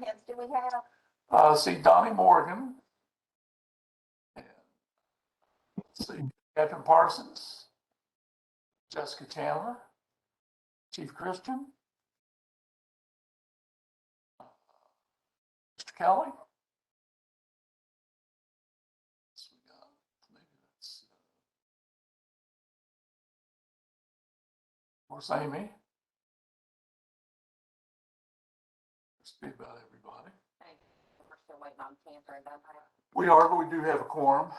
heads do we have? See Donnie Morgan. And let's see, Catherine Parsons, Jessica Chandler, Chief Christian, Mr. Kelly. So we got, maybe that's, of course, Amy. Must be about everybody. We're still waiting on Cantor and Dunlap. We are, but we do have a quorum,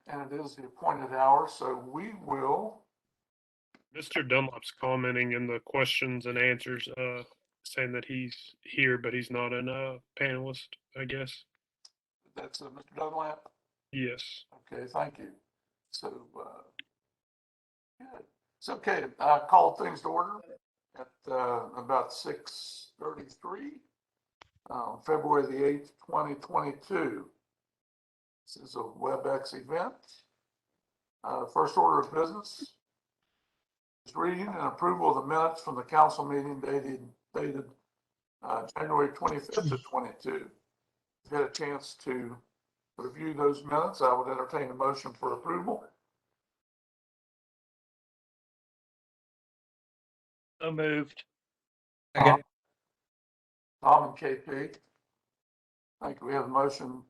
and it is the appointed hour, so we will. Mr. Dunlap's commenting in the questions and answers, saying that he's here, but he's not a panelist, I guess. That's Mr. Dunlap. Yes. Okay, thank you. So, good. It's okay. I called things to order at about 6:33 on February the 8th, 2022. This is a WebEx event. First order of business is reading and approval of the minutes from the council meeting dated January 25th of 22. If you had a chance to review those minutes, I would entertain a motion for approval. So moved. Tom and KP. Thank you. We have a motion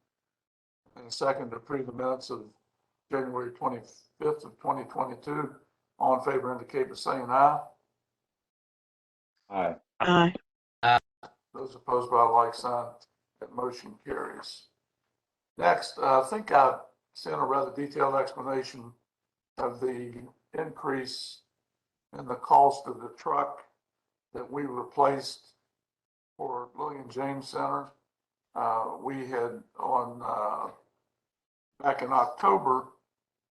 and a second to approve the minutes of January 25th of 2022. All in favor indicate by saying aye. Aye. Aye. Those opposed by a like sign, that motion carries. Next, I think I sent a rather detailed explanation of the increase in the cost of the truck that we replaced for William James Center. We had back in October,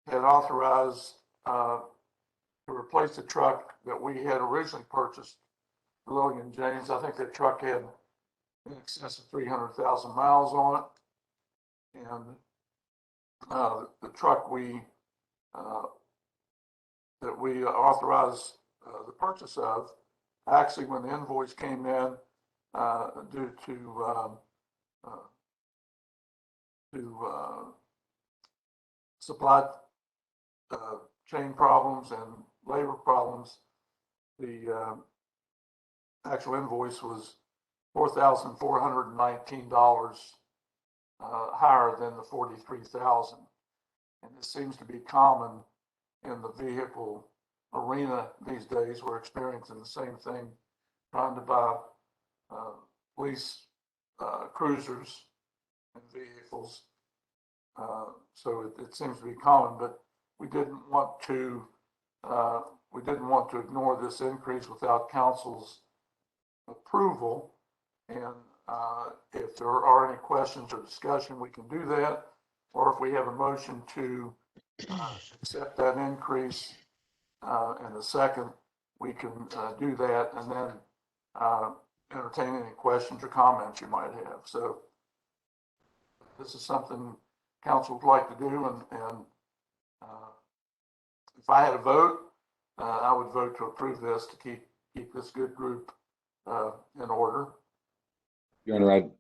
had authorized to replace the truck that we had originally purchased for William James. I think that truck had in excess of 300,000 miles on it. And the truck that we authorized the purchase of, actually when the invoice came in, due to supply chain problems and labor problems, the actual invoice was $4,419 higher than the $43,000. And this seems to be common in the vehicle arena these days. We're experiencing the same thing, trying to buy police cruisers and vehicles. So it seems to be common, but we didn't want to ignore this increase without council's approval. And if there are any questions or discussion, we can do that. Or if we have a motion to accept that increase in a second, we can do that and then entertain any questions or comments you might have. So this is something council would like to do, and if I had a vote, I would vote to approve this to keep this good group in order. Your Honor,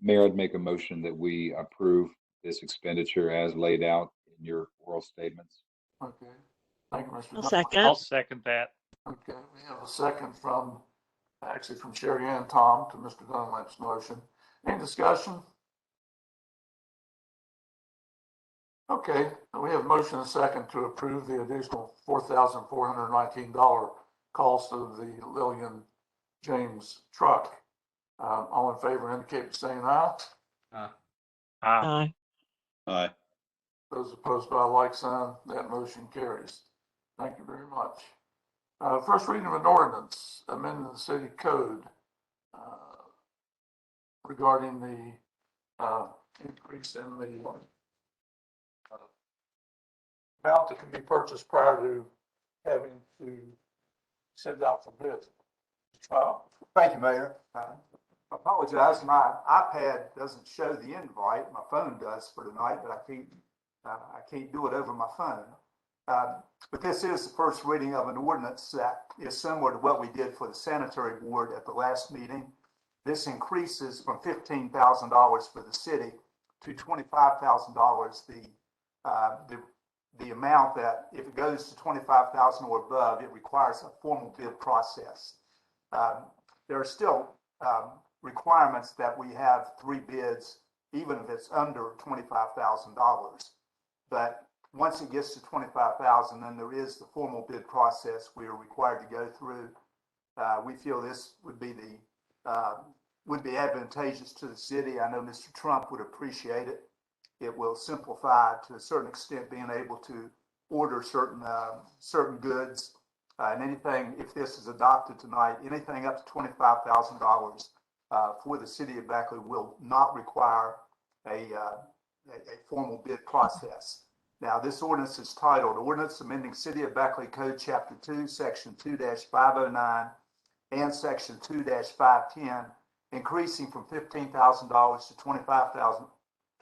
Mayor, I'd make a motion that we approve this expenditure as laid out in your oral statements. Okay. Thank you, Mr. I'll Dunlap. second. I'll second that. Okay, we have a second from Sherry and Tom to Mr. Dunlap's motion. Any discussion? Okay, we have a motion and a second to approve the additional $4,419 cost of the Lillian James truck. All in favor indicate by saying aye. Aye. Aye. Those opposed by a like sign, that motion carries. Thank you very much. First reading of an ordinance amending the city code regarding the increase in the amount that can be purchased prior to having to send out for bid. Thank you, Mayor. Apologize, my iPad doesn't show the invite. My phone does for tonight, but I can't do it over my phone. But this is the first reading of an ordinance that is similar to what we did for the sanitary board at the last meeting. This increases from $15,000 for the city to $25,000. The amount that, if it goes to 25,000 or above, it requires a formal bid process. There are still requirements that we have 3 bids, even if it's under $25,000. But once it gets to 25,000, then there is the formal bid process we are required to go through. We feel this would be advantageous to the city. I know Mr. Trump would appreciate it. It will simplify, to a certain extent, being able to order certain goods and anything. If this is adopted tonight, anything up to $25,000 for the city of Beckley will not require a formal bid process. Now, this ordinance is titled Ordinance Amending City of Beckley Code Chapter 2, Section 2-509 and Section 2-510, increasing from $15,000 to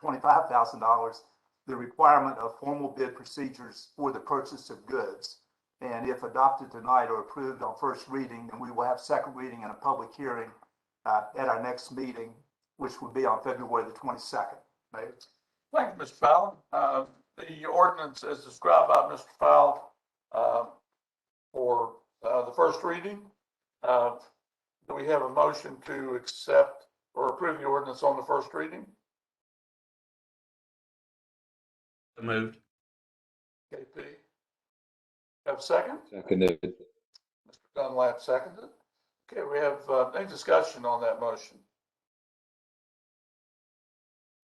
$25,000 the requirement of formal bid procedures for the purchase of goods. And if adopted tonight or approved on first reading, then we will have second reading and a public hearing at our next meeting, which will be on February the 22nd. Mayor. Thank you, Mr. Fowler. The ordinance as described by Mr. Fowler for the first reading. Do we have a motion to accept or approve the ordinance on the first reading? So moved. KP. Have a second? Seconded. Mr. Dunlap seconded. Okay, we have any discussion on that motion?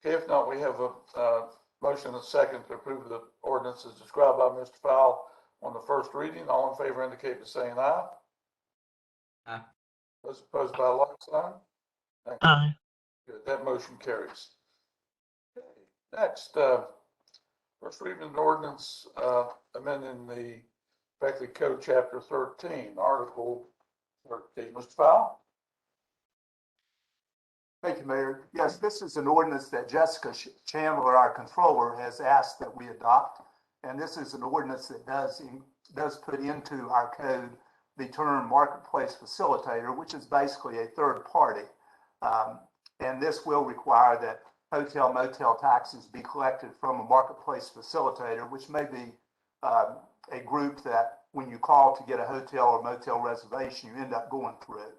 Okay, if not, we have a motion and a second to approve the ordinance as described by Mr. Fowle on the first reading. All in favor indicate by saying aye. Aye. Those opposed by a like sign? Thank you. Aye. Good, that motion carries. Okay, next, first reading of an ordinance amending the Beckley Code Chapter 13, Article 13. Mr. Fowle? Thank you, Mayor. Yes, this is an ordinance that Jessica Chandler, our controller, has asked that we adopt. And this is an ordinance that does put into our code the term marketplace facilitator, which is basically a third party. And this will require that hotel motel taxes be collected from a marketplace facilitator, which may be a group that when you call to get a hotel or motel reservation, you end up going through.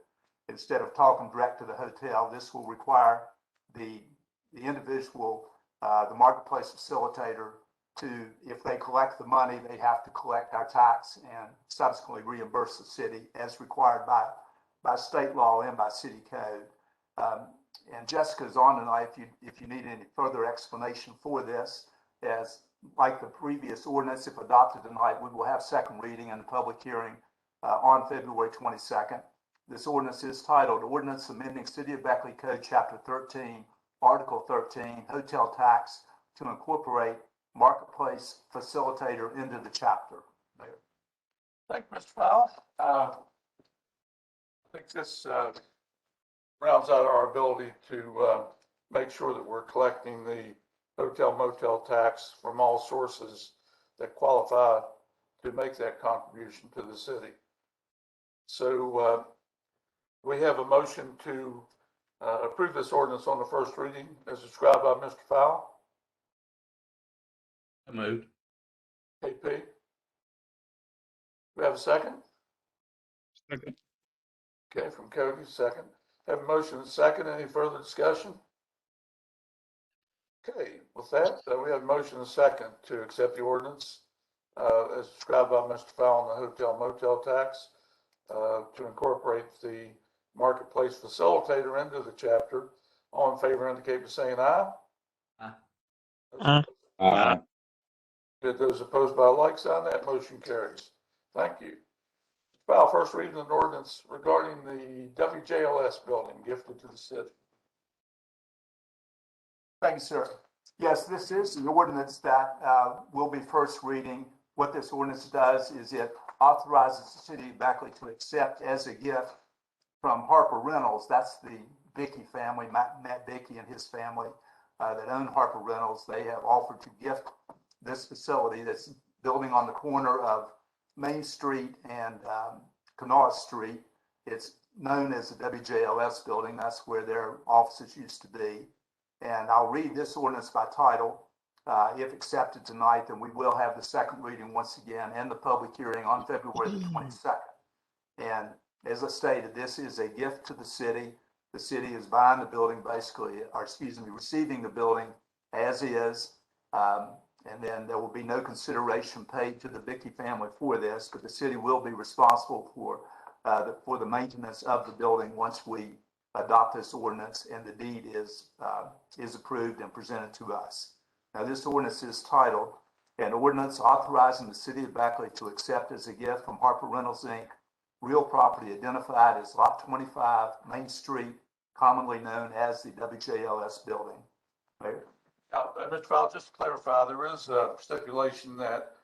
Instead of talking direct to the hotel, this will require the individual, the marketplace facilitator, to, if they collect the money, they have to collect our tax and subsequently reimburse the city as required by state law and by city code. And Jessica's on tonight if you need any further explanation for this. As like the previous ordinance, if adopted tonight, we will have second reading and a public hearing on February 22nd. This ordinance is titled Ordinance Amending City of Beckley Code Chapter 13, Article 13, Hotel Tax, to incorporate marketplace facilitator into the chapter. Mayor. Thank you, Mr. Fowle. I think this rounds out our ability to make sure that we're collecting the hotel motel tax from all sources that qualify to make that contribution to the city. So we have a motion to approve this ordinance on the first reading as described by Mr. Fowle. So moved. KP. We have a second? Second. Okay, from Cody, second. Have a motion and second. Any further discussion? Okay, with that, we have a motion and second to accept the ordinance as described by Mr. Fowle on the hotel motel tax to incorporate the marketplace facilitator into the chapter. All in favor indicate by saying aye. Aye. Aye. Aye. Those opposed by a like sign, that motion carries. Thank you. File first reading an ordinance regarding the WJLS building gifted to the city. Thank you, sir. Yes, this is an ordinance that will be first reading. What this ordinance does is it authorizes the city of Beckley to accept as a gift from Harper Reynolds. That's the Bickey family, Matt Bickey and his family that own Harper Reynolds. They have offered to gift this facility, that's building on the corner of Main Street and Kanawha Street. It's known as the WJLS building. That's where their offices used to be. And I'll read this ordinance by title. If accepted tonight, then we will have the second reading once again and the public hearing on February the 22nd. And as I stated, this is a gift to the city. The city is buying the building basically, or excuse me, receiving the building as is. And then there will be no consideration paid to the Bickey family for this, but the city will be responsible for the maintenance of the building once we adopt this ordinance and the deed is approved and presented to us. Now, this ordinance is titled, "An Ordinance Authorizing the City of Beckley to Accept as a Gift from Harper Rentals, Inc., real property identified as Lot 25, Main Street, commonly known as the WJLS building." Mayor? Mr. Fowler, just to clarify, there is a stipulation that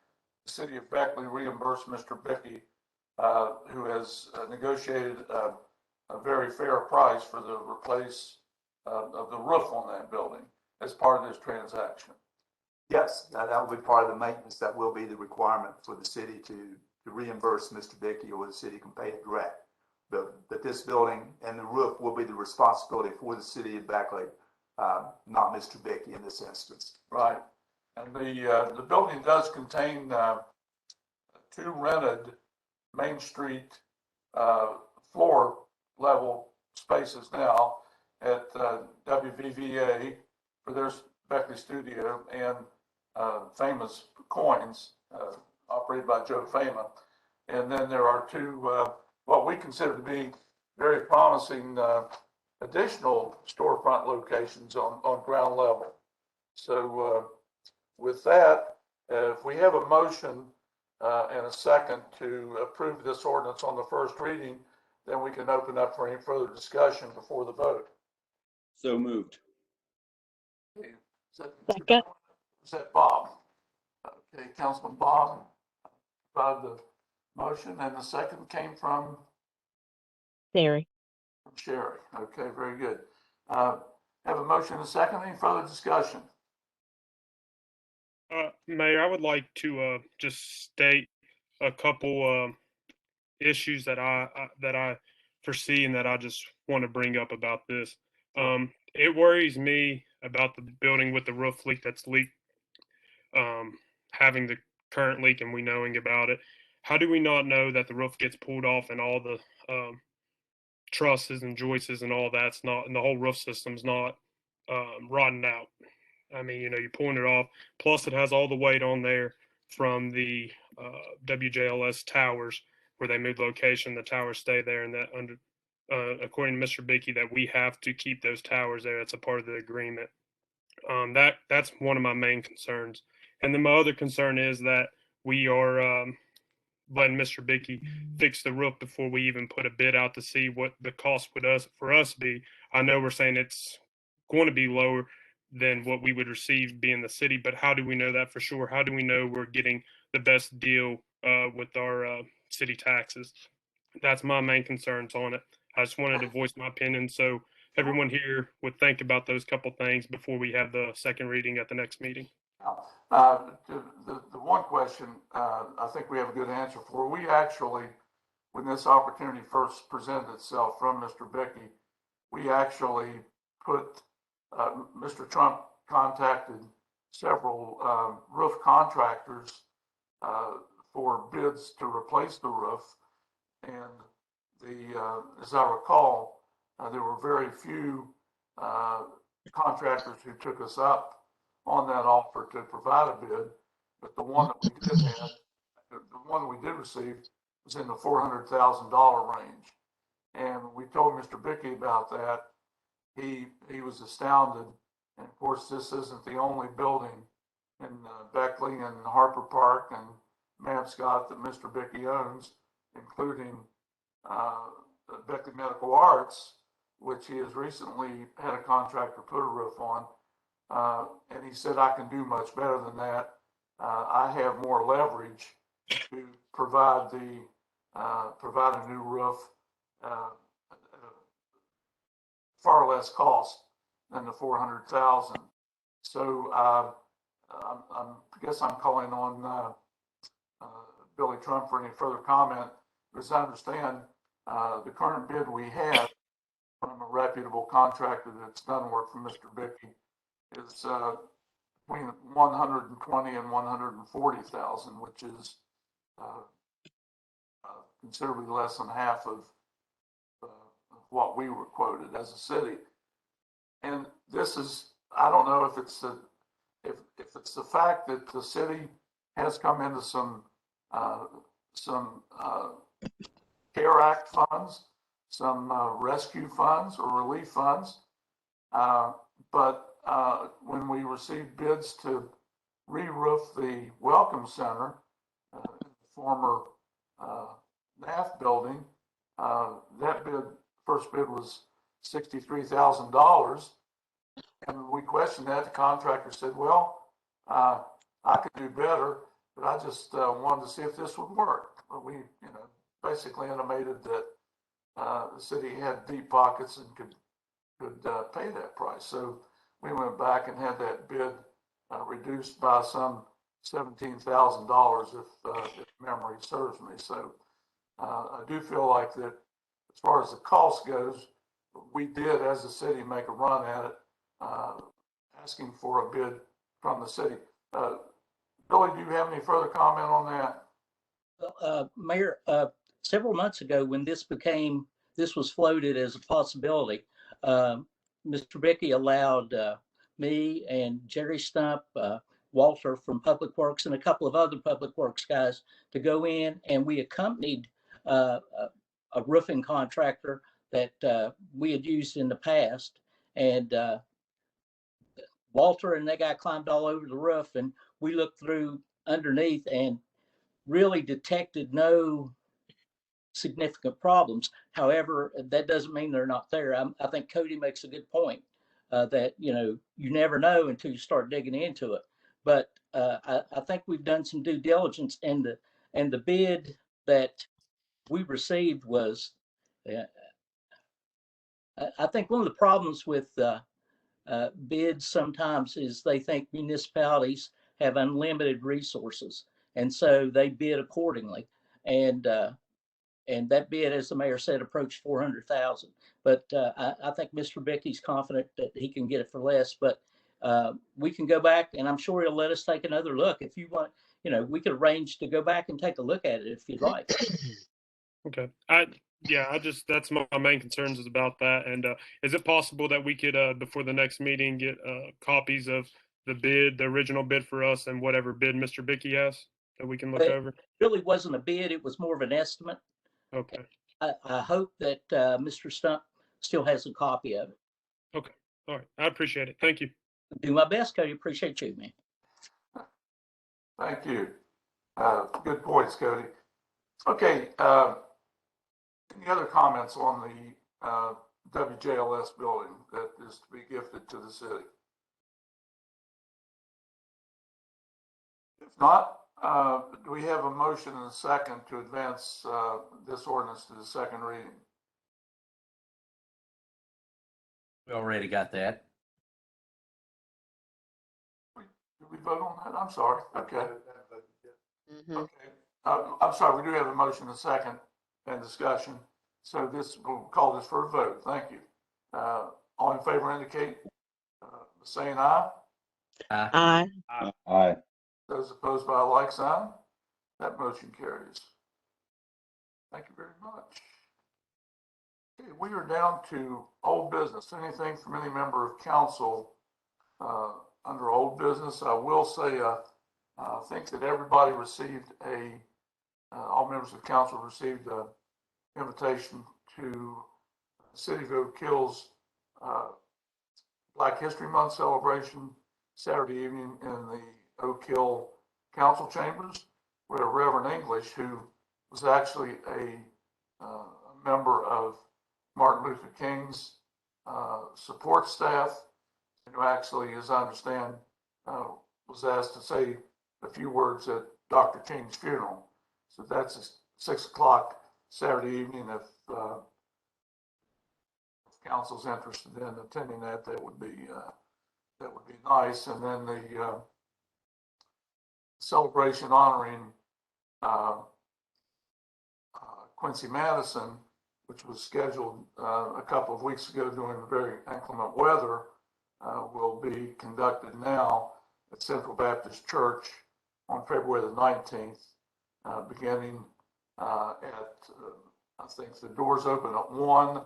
the city of Beckley reimburse Mr. Bickey, who has negotiated a very fair price for the replace of the roof on that building as part of this transaction. Yes, that will be part of the maintenance. That will be the requirement for the city to reimburse Mr. Bickey, or the city can pay it direct. But this building and the roof will be the responsibility for the city of Beckley, not Mr. Bickey in this instance. Right. And the building does contain two rented Main Street floor level spaces now at WVVA for their Beckley studio and Famous Coins, operated by Joe Fama. And then there are two, what we consider to be very promising additional storefront locations on ground level. So with that, if we have a motion and a second to approve this ordinance on the first reading, then we can open up for any further discussion before the vote. So moved. Second. Is that Bob? Okay, Councilman Bob provided the motion, and the second came from Sherry. Sherry. Okay, very good. Have a motion and a second. Any further discussion? Mayor, I would like to just state a couple issues that I foresee and that I just want to bring up about this. It worries me about the building with the roof leak that's leaked, having the current leak and we knowing about it. How do we not know that the roof gets pulled off and all the trusses and joists and all that's not, and the whole roof system's not rotting out? I mean, you're pulling it off. Plus, it has all the weight on there from the WJLS towers where they moved location. The towers stay there, and that according to Mr. Bickey, that we have to keep those towers there. That's a part of the agreement. That's one of my main concerns. And then my other concern is that we are letting Mr. Bickey fix the roof before we even put a bid out to see what the cost would for us be. I know we're saying it's going to be lower than what we would receive being the city, but how do we know that for sure? How do we know we're getting the best deal with our city taxes? That's my main concerns on it. I just wanted to voice my opinion so everyone here would think about those couple things before we have the second reading at the next meeting. The one question I think we have a good answer for. We actually, when this opportunity first presented itself from Mr. Bickey, we actually put, Mr. Trump contacted several roof contractors for bids to replace the roof. And as I recall, there were very few contractors who took us up on that offer to provide a bid, but the one that we did have, the one we did receive was in the $400,000 range. And we told Mr. Bickey about that. He was astounded. And of course, this isn't the only building in Beckley and Harper Park and Mamscott that Mr. Bickey owns, including Beckley Medical Arts, which he has recently had a contractor put a roof on. And he said, I can do much better than that. I have more leverage to provide a new roof far less cost than the $400,000. So I guess I'm calling on Billy Trump for any further comment. As I understand, The current bid we have from a reputable contractor that's done work for Mr. Bickey is between 120 and 140,000, which is considerably less than half of what we were quoted as a city. And this is, I don't know if it's the fact that the city has come into some CARE Act funds, some rescue funds or relief funds. But when we received bids to re-roof the Welcome Center, the former NAF building, that first bid was $63,000. And we questioned that. The contractor said, well, I could do better, but I just wanted to see if this would work. But we, basically intimated that the city had deep pockets and could pay that price. So we went back and had that bid reduced by some $17,000 if memory serves me. So I do feel like that as far as the cost goes, we did as a city make a run at it, asking for a bid from the city. Billy, do you have any further comment on that? Mayor, several months ago when this was floated as a possibility, Mr. Bickey allowed me and Jerry Stump, Walter from Public Works, and a couple of other Public Works guys to go in, and we accompanied a roofing contractor that we had used in the past. And Walter and that guy climbed all over the roof, and we looked through underneath and really detected no significant problems. However, that doesn't mean they're not there. I think Cody makes a good point that, you never know until you start digging into it. But I think we've done some due diligence, and the bid that we received was, I think one of the problems with bids sometimes is they think municipalities have unlimited resources, and so they bid accordingly. And that bid, as the mayor said, approached 400,000. But I think Mr. Bickey's confident that he can get it for less. But we can go back, and I'm sure he'll let us take another look. If you want, we could arrange to go back and take a look at it if you'd like. Okay. That's my main concerns is about that. And is it possible that we could, before the next meeting, get copies of the original bid for us and whatever bid Mr. Bickey has that we can look over? It really wasn't a bid. It was more of an estimate. Okay. I hope that Mr. Stump still has a copy of it. Okay. All right. I appreciate it. Thank you. Do my best, Cody. Appreciate you, man. Thank you. Good points, Cody. Okay. Any other comments on the WJLS building that is to be gifted to the city? If not, do we have a motion and a second to advance this ordinance to the second reading? We already got that. Did we vote on that? I'm sorry. Okay. Mhm. Okay. I'm sorry. We do have a motion and a second and discussion. So we'll call this for a vote. Thank you. All in favor indicate saying aye. Aye. Aye. Those opposed by a like sign. That motion carries. Thank you very much. Okay, we are down to old business. Anything from any member of council under old business? I will say I think that everybody received all members of council received an invitation to City of Oak Hill's Black History Month celebration Saturday evening in the Oak Hill Council Chambers, where Reverend English, who was actually a member of Martin Luther King's support staff, and who actually, as I understand, was asked to say a few words at Dr. King's funeral. So that's 6 o'clock Saturday evening. If council's interested in attending that, that would be nice. And then the celebration honoring Quincy Madison which was scheduled a couple of weeks ago during very inclement weather, will be conducted now at Central Baptist Church on February the 19th, beginning I think the doors open at 1,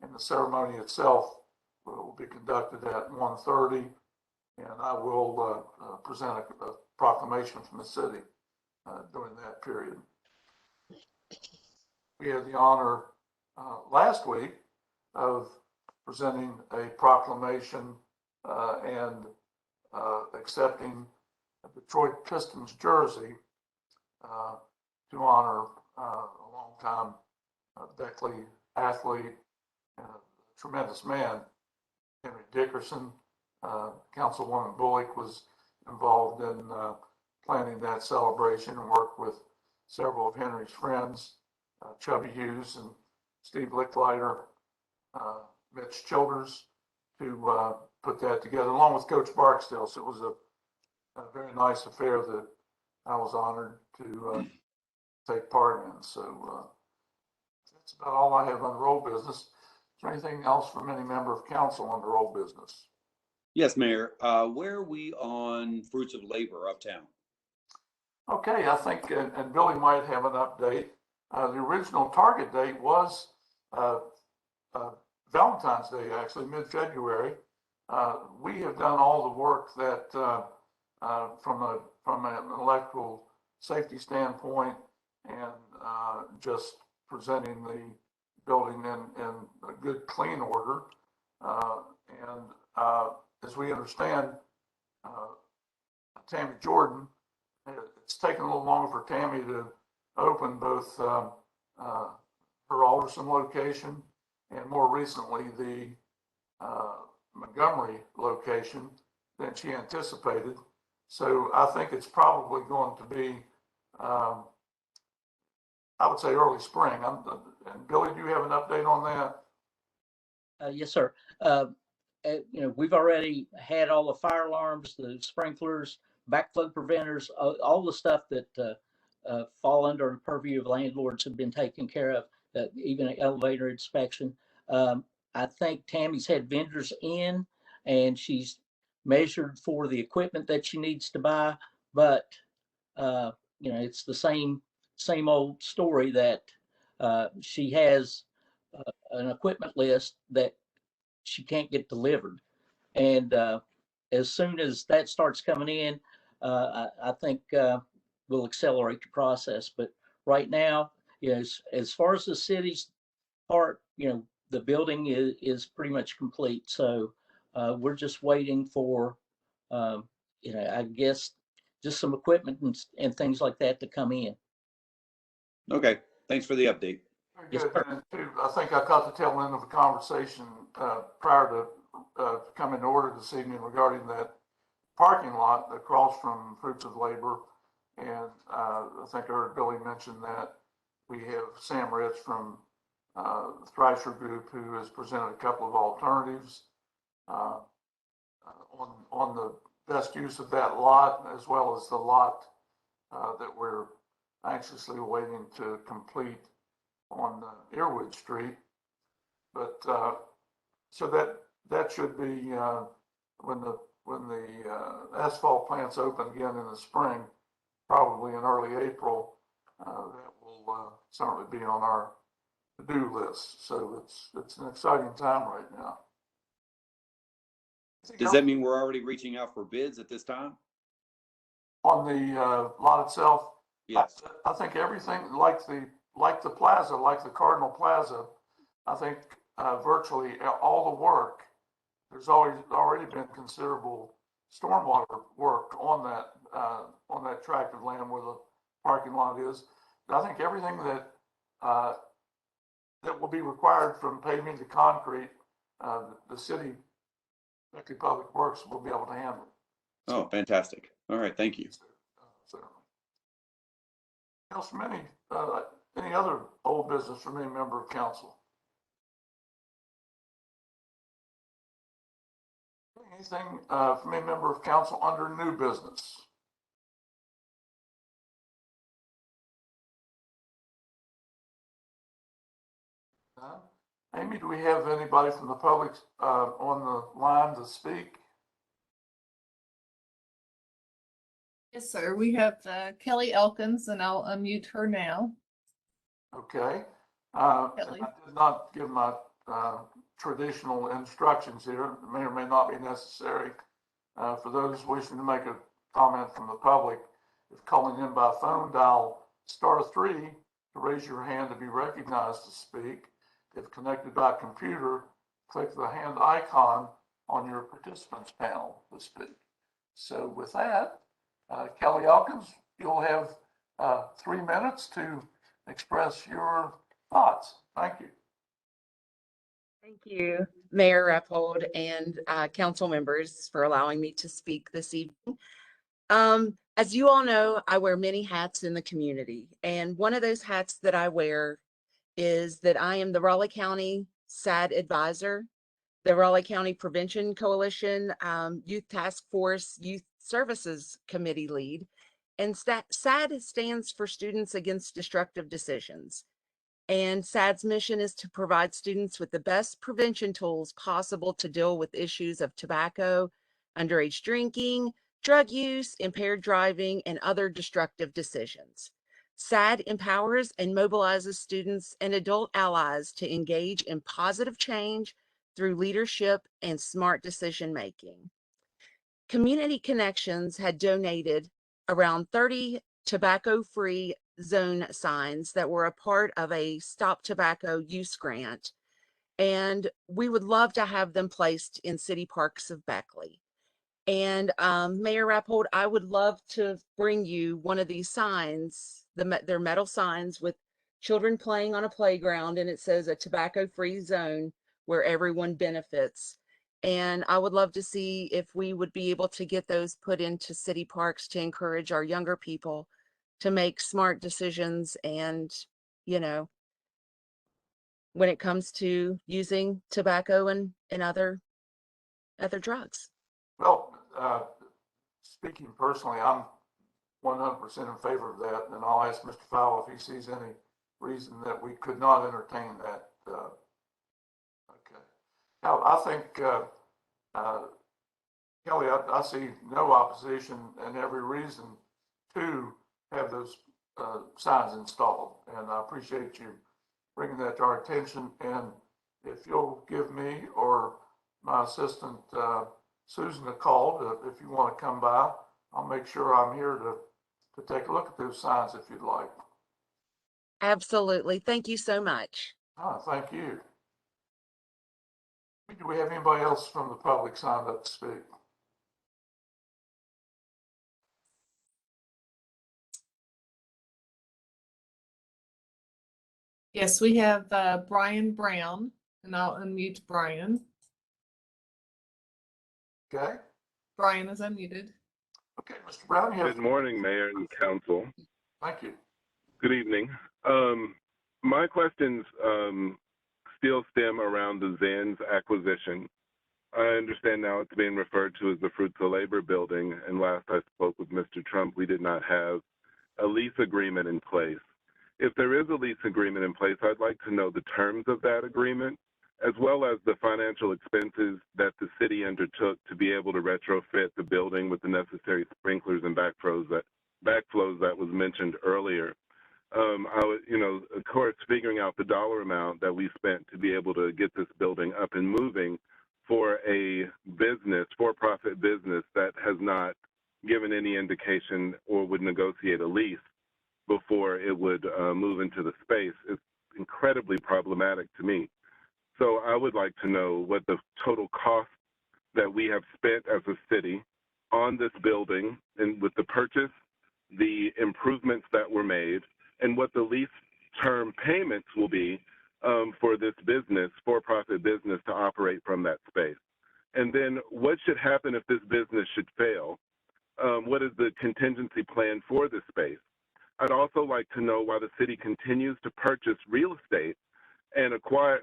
and the ceremony itself will be conducted at 1:30, and I will present a proclamation from the city during that period. We had the honor last week of presenting a proclamation and accepting a Detroit Pistons jersey to honor a longtime Beckley athlete and a tremendous man, Henry Dickerson. Councilwoman Bullock was involved in planning that celebration and worked with several of Henry's friends, Chubby Hughes and Steve Licklider, Mitch Childers, to put that together, along with Coach Barksdale. So it was a very nice affair that I was honored to take part in. So that's about all I have under old business. Is there anything else from any member of council under old business? Yes, Mayor. Where are we on fruits of labor uptown? Okay, I think, and Billy might have an update. The original target date was Valentine's Day, actually, mid-February. We have done all the work that from an electrical safety standpoint and just presenting the building in a good, clean order. As we understand, Tammy Jordan, it's taken a little longer for Tammy to open both her Alderson location and more recently the Montgomery location than she anticipated. So I think it's probably going to be, I would say, early spring. And Billy, do you have an update on that? Yes, sir. We've already had all the fire alarms, the sprinklers, backflow preventers, all the stuff that fall under the purview of landlords have been taken care of, even an elevator inspection. I think Tammy's had vendors in and she's measured for the equipment that she needs to buy, but it's the same old story that she has an equipment list that she can't get delivered. And as soon as that starts coming in, I think we'll accelerate the process. But right now, as far as the city's part, the building is pretty much complete. So we're just waiting for, I guess, just some equipment and things like that to come in. Okay, thanks for the update. Very Yes, good. sir. And too, I think I caught the tail end of the conversation prior to coming to order this evening regarding that parking lot across from Fruits of Labor. And I think I heard Billy mention that we have Sam Rich from Thrasher Group, who has presented a couple of alternatives on the best use of that lot, as well as the lot that we're anxiously waiting to complete on Earwood Street. But so that should be when the asphalt plants open again in the spring, probably in early April. That will certainly be on our to-do list. So it's an exciting time right now. Does that mean we're already reaching out for bids at this time? On the lot itself? Yes. I think everything like the plaza, like the Cardinal Plaza, I think virtually all the work, there's already been considerable stormwater work on that tract of land where the parking lot is. But I think everything that will be required from paving to concrete, the city, Beckley Public Works will be able to handle. Oh, fantastic. All right, thank you. Certainly. Else from any other old business from any member of council? Anything from any member of council under new business? Amy, do we have anybody from the public on the line to speak? Yes, sir. We have Kelly Elkins, and I'll unmute her now. Okay. Kelly. I did not give my traditional instructions here. It may or may not be necessary. For those wishing to make a comment from the public, if calling in by phone, dial *3 to raise your hand to be recognized to speak. If connected by computer, click the hand icon on your participants panel to speak. So with that, Kelly Elkins, you'll have 3 minutes to express your thoughts. Thank you. Thank you, Mayor Rappold and council members for allowing me to speak this evening. As you all know, I wear many hats in the community, and one of those hats that I wear is that I am the Raleigh County SAD advisor, the Raleigh County Prevention Coalition Youth Task Force Youth Services Committee lead, and SAD stands for Students Against Destructive Decisions. And SAD's mission is to provide students with the best prevention tools possible to deal with issues of tobacco, underage drinking, drug use, impaired driving, and other destructive decisions. SAD empowers and mobilizes students and adult allies to engage in positive change through leadership and smart decision making. Community Connections had donated around 30 tobacco-free zone signs that were a part of a Stop Tobacco Use grant, and we would love to have them placed in city parks of Beckley. And Mayor Rappold, I would love to bring you one of these signs. They're metal signs with children playing on a playground, and it says a tobacco-free zone where everyone benefits. And I would love to see if we would be able to get those put into city parks to encourage our younger people to make smart decisions. And, you know, when it comes to using tobacco and other drugs. Well, speaking personally, I'm 100% in favor of that, and I'll ask Mr. Fowle if he sees any reason that we could not entertain that. Okay. Now, I think, Kelly, I see no opposition and every reason to have those signs installed, and I appreciate you bringing that to our attention. And if you'll give me or my assistant Susan a call if you want to come by, I'll make sure I'm here to take a look at those signs if you'd like. Absolutely. Thank you so much. Thank you. Do we have anybody else from the public signed up to speak? Yes, we have Brian Brown, and I'll unmute Brian. Okay. Brian is unmuted. Okay, Mr. Brown, you have. Good morning, Mayor and Council. Thank you. Good evening. My questions still stem around the Zans acquisition. I understand now it's being referred to as the Fruits of Labor building, and last I spoke with Mr. Trump, we did not have a lease agreement in place. If there is a lease agreement in place, I'd like to know the terms of that agreement, as well as the financial expenses that the city undertook to be able to retrofit the building with the necessary sprinklers and backflows that was mentioned earlier. Of course, figuring out the dollar amount that we spent to be able to get this building up and moving for a business, for-profit business that has not given any indication or would negotiate a lease before it would move into the space is incredibly problematic to me. So I would like to know what the total cost that we have spent as a city on this building and with the purchase, the improvements that were made, and what the lease term payments will be for this business, for-profit business, to operate from that space. And then what should happen if this business should fail? What is the contingency plan for this space? I'd also like to know why the city continues to purchase real estate and acquire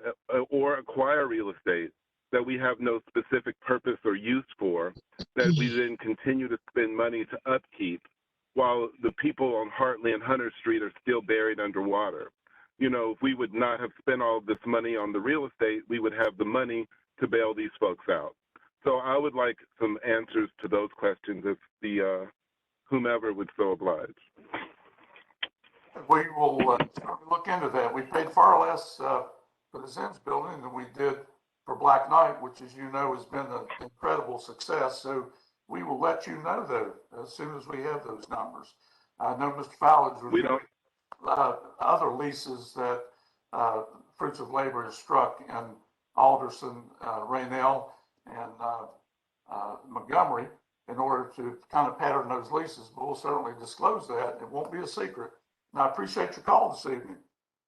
real estate that we have no specific purpose or use for, that we then continue to spend money to upkeep while the people on Hartley and Hunter Street are still buried underwater. you know, if we would not have spent all this money on the real estate, we would have the money to bail these folks out. So I would like some answers to those questions if the whomever would so oblige. We will certainly look into that. We paid far less for the Zens building than we did for Black Knight, which, as you know, has been an incredible success. So we will let you know, though, as soon as we have those numbers. I know Mr. Fowler's We don't. other leases that Fruits of Labor has struck in Alderson, Raynell, and Montgomery in order to kind of pattern those leases. But we'll certainly disclose that. It won't be a secret. And I appreciate your call this evening.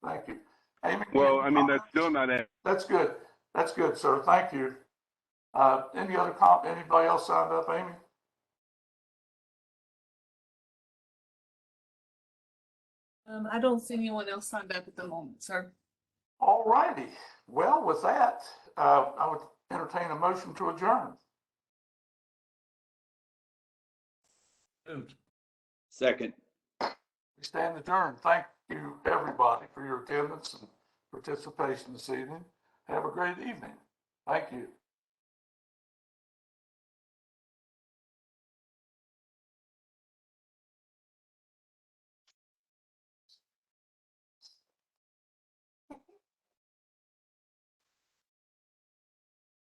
Thank you. Amy? Well, I mean, that's still not it. That's good. That's good, sir. Thank you. Any other anybody else signed up, Amy? I don't see anyone else signed up at the moment, sir. All righty. Well, with that, I would entertain a motion to adjourn. Moved. Second. We stand adjourned. Thank you, everybody, for your attendance and participation this evening. Have a great evening. Thank you.